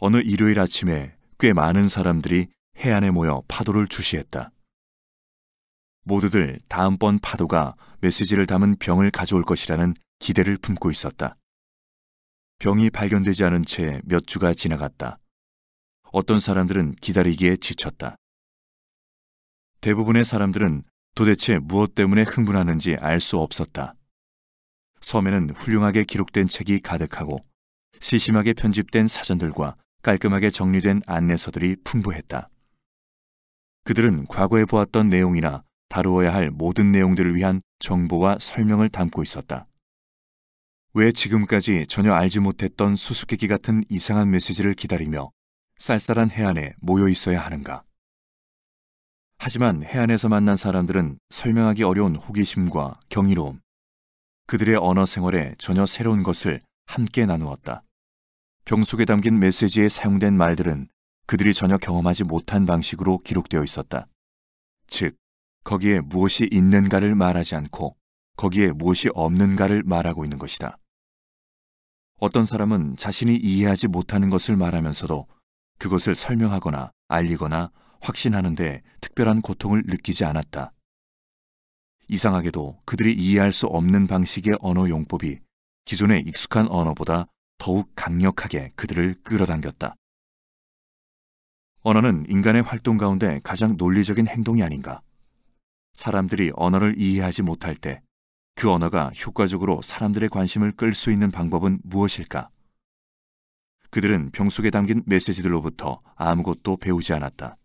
어느 일요일 아침에 꽤 많은 사람들이 해안에 모여 파도를 주시했다. 모두들 다음번 파도가 메시지를 담은 병을 가져올 것이라는 기대를 품고 있었다. 병이 발견되지 않은 채 몇 주가 지나갔다. 어떤 사람들은 기다리기에 지쳤다. 대부분의 사람들은 도대체 무엇 때문에 흥분하는지 알 수 없었다. 섬에는 훌륭하게 기록된 책이 가득하고 세심하게 편집된 사전들과 깔끔하게 정리된 안내서들이 풍부했다. 그들은 과거에 보았던 내용이나 다루어야 할 모든 내용들을 위한 정보와 설명을 담고 있었다. 왜 지금까지 전혀 알지 못했던 수수께끼 같은 이상한 메시지를 기다리며 쌀쌀한 해안에 모여 있어야 하는가? 하지만 해안에서 만난 사람들은 설명하기 어려운 호기심과 경이로움, 그들의 언어 생활에 전혀 새로운 것을 함께 나누었다. 병 속에 담긴 메시지에 사용된 말들은 그들이 전혀 경험하지 못한 방식으로 기록되어 있었다. 즉, 거기에 무엇이 있는가를 말하지 않고 거기에 무엇이 없는가를 말하고 있는 것이다. 어떤 사람은 자신이 이해하지 못하는 것을 말하면서도 그것을 설명하거나 알리거나 확신하는 데 특별한 고통을 느끼지 않았다. 이상하게도 그들이 이해할 수 없는 방식의 언어 용법이 기존의 익숙한 언어보다 더욱 강력하게 그들을 끌어당겼다. 언어는 인간의 활동 가운데 가장 논리적인 행동이 아닌가. 사람들이 언어를 이해하지 못할 때 그 언어가 효과적으로 사람들의 관심을 끌 수 있는 방법은 무엇일까? 그들은 병 속에 담긴 메시지들로부터 아무것도 배우지 않았다.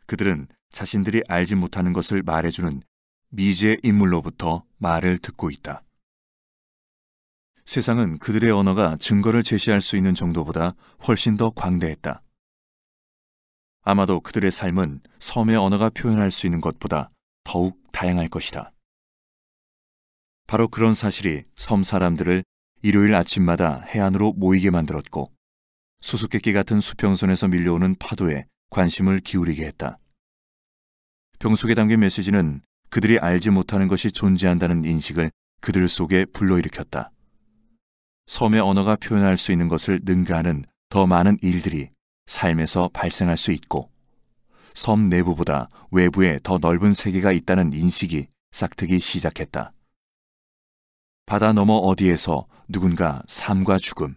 그들은 자신들이 알지 못하는 것을 말해주는 미지의 인물로부터 말을 듣고 있다. 세상은 그들의 언어가 증거를 제시할 수 있는 정도보다 훨씬 더 광대했다. 아마도 그들의 삶은 섬의 언어가 표현할 수 있는 것보다 더욱 다양할 것이다. 바로 그런 사실이 섬 사람들을 일요일 아침마다 해안으로 모이게 만들었고 수수께끼 같은 수평선에서 밀려오는 파도에 관심을 기울이게 했다. 병 속에 담긴 메시지는 그들이 알지 못하는 것이 존재한다는 인식을 그들 속에 불러일으켰다. 섬의 언어가 표현할 수 있는 것을 능가하는 더 많은 일들이 삶에서 발생할 수 있고 섬 내부보다 외부에 더 넓은 세계가 있다는 인식이 싹트기 시작했다. 바다 너머 어디에서 누군가 삶과 죽음,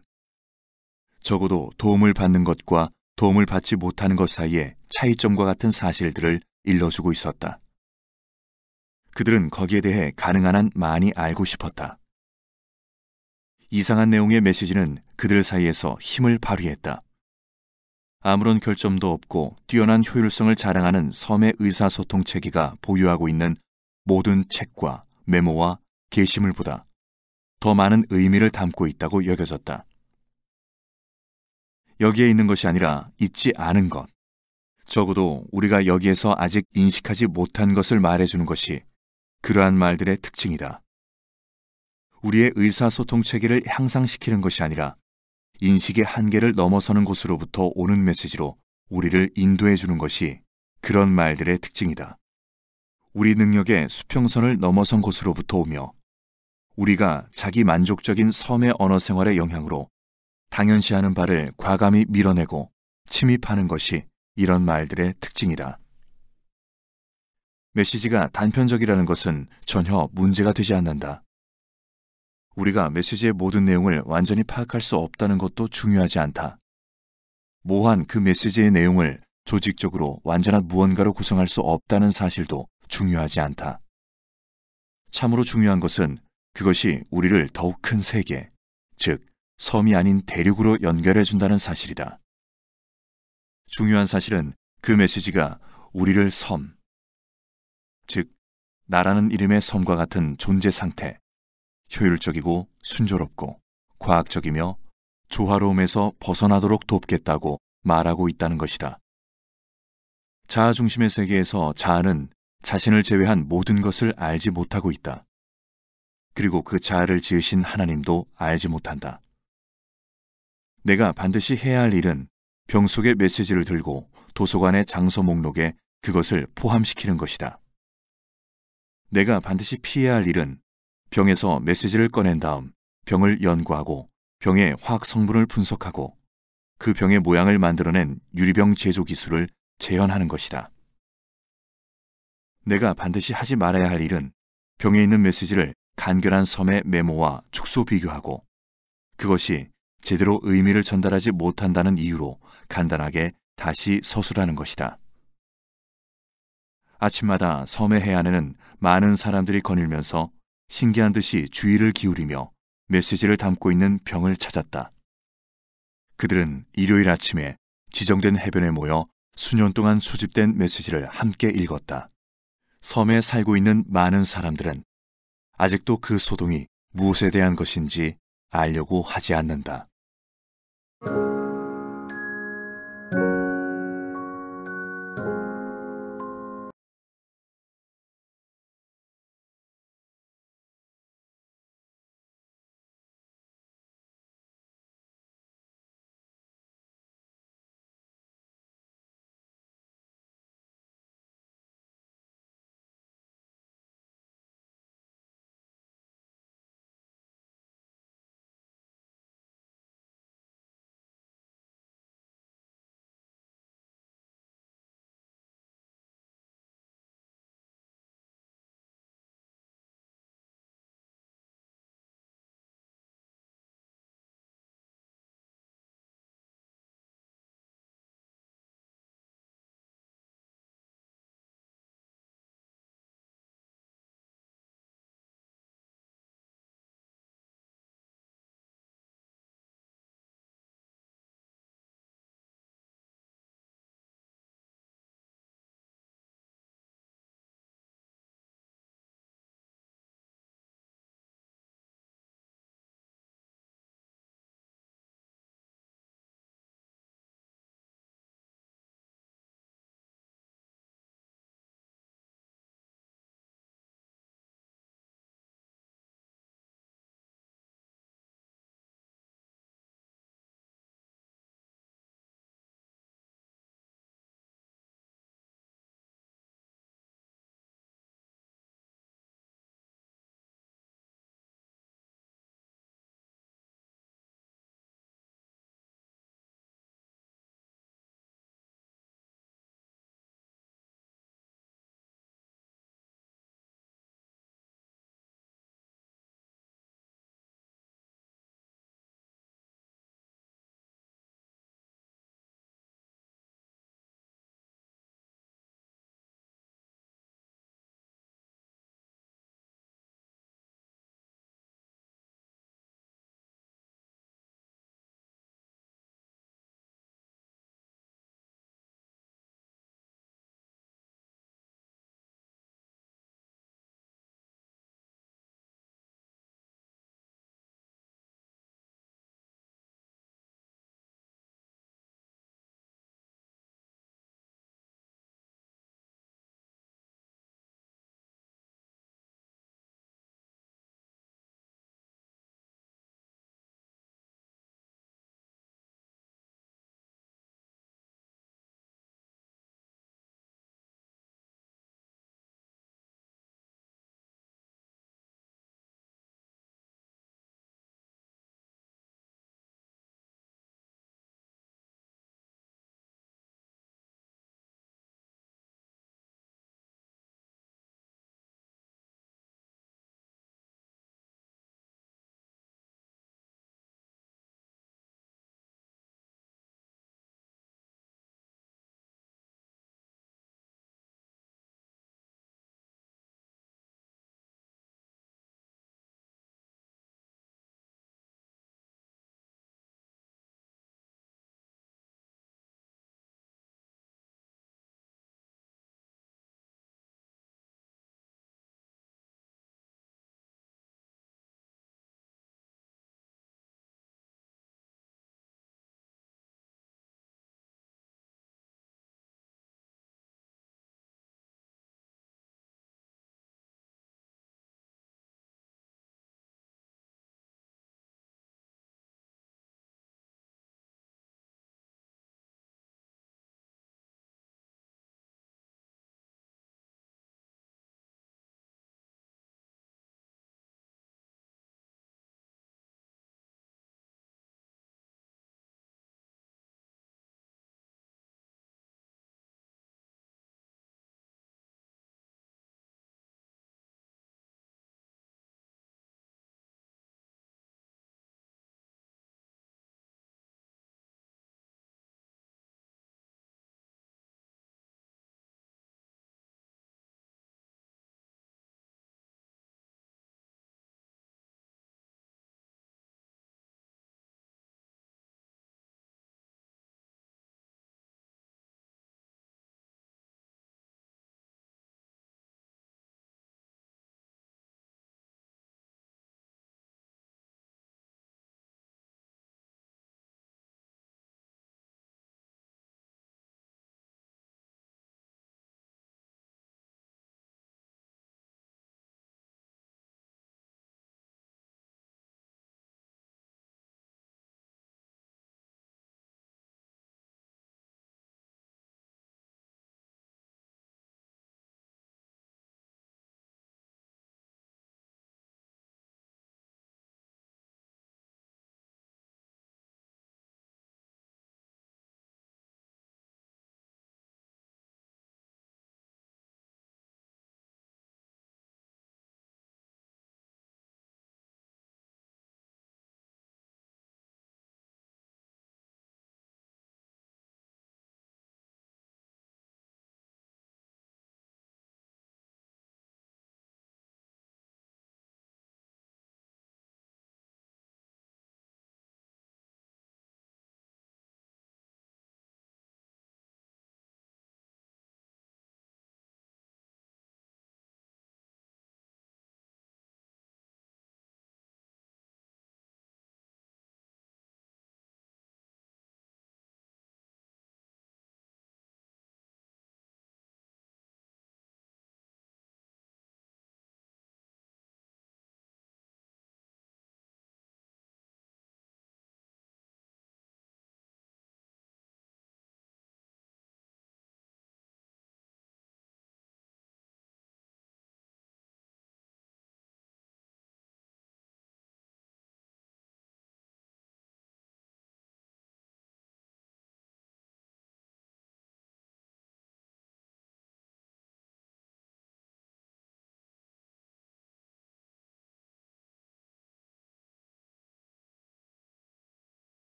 적어도 도움을 받는 것과 도움을 받지 못하는 것 사이의 차이점과 같은 사실들을 일러주고 있었다. 그들은 거기에 대해 가능한 한 많이 알고 싶었다. 이상한 내용의 메시지는 그들 사이에서 힘을 발휘했다. 아무런 결점도 없고 뛰어난 효율성을 자랑하는 섬의 의사소통 체계가 보유하고 있는 모든 책과 메모와 게시물보다 더 많은 의미를 담고 있다고 여겨졌다. 여기에 있는 것이 아니라 있지 않은 것, 적어도 우리가 여기에서 아직 인식하지 못한 것을 말해주는 것이 그러한 말들의 특징이다. 우리의 의사소통 체계를 향상시키는 것이 아니라 인식의 한계를 넘어서는 곳으로부터 오는 메시지로 우리를 인도해 주는 것이 그런 말들의 특징이다. 우리 능력의 수평선을 넘어선 곳으로부터 오며 우리가 자기 만족적인 섬의 언어 생활의 영향으로 당연시하는 바를 과감히 밀어내고 침입하는 것이 이런 말들의 특징이다. 메시지가 단편적이라는 것은 전혀 문제가 되지 않는다. 우리가 메시지의 모든 내용을 완전히 파악할 수 없다는 것도 중요하지 않다. 모호한 그 메시지의 내용을 조직적으로 완전한 무언가로 구성할 수 없다는 사실도 중요하지 않다. 참으로 중요한 것은 그것이 우리를 더욱 큰 세계, 즉 섬이 아닌 대륙으로 연결해 준다는 사실이다. 중요한 사실은 그 메시지가 우리를 섬, 즉 나라는 이름의 섬과 같은 존재 상태, 효율적이고 순조롭고 과학적이며 조화로움에서 벗어나도록 돕겠다고 말하고 있다는 것이다. 자아 중심의 세계에서 자아는 자신을 제외한 모든 것을 알지 못하고 있다. 그리고 그 자아를 지으신 하나님도 알지 못한다. 내가 반드시 해야 할 일은 병 속의 메시지를 들고 도서관의 장서 목록에 그것을 포함시키는 것이다. 내가 반드시 피해야 할 일은 병에서 메시지를 꺼낸 다음 병을 연구하고 병의 화학 성분을 분석하고 그 병의 모양을 만들어낸 유리병 제조 기술을 재현하는 것이다. 내가 반드시 하지 말아야 할 일은 병에 있는 메시지를 간결한 섬의 메모와 축소 비교하고 그것이 제대로 의미를 전달하지 못한다는 이유로 간단하게 다시 서술하는 것이다. 아침마다 섬의 해안에는 많은 사람들이 거닐면서 신기한 듯이 주의를 기울이며 메시지를 담고 있는 병을 찾았다. 그들은 일요일 아침에 지정된 해변에 모여 수년 동안 수집된 메시지를 함께 읽었다. 섬에 살고 있는 많은 사람들은 아직도 그 소동이 무엇에 대한 것인지 알려고 하지 않는다.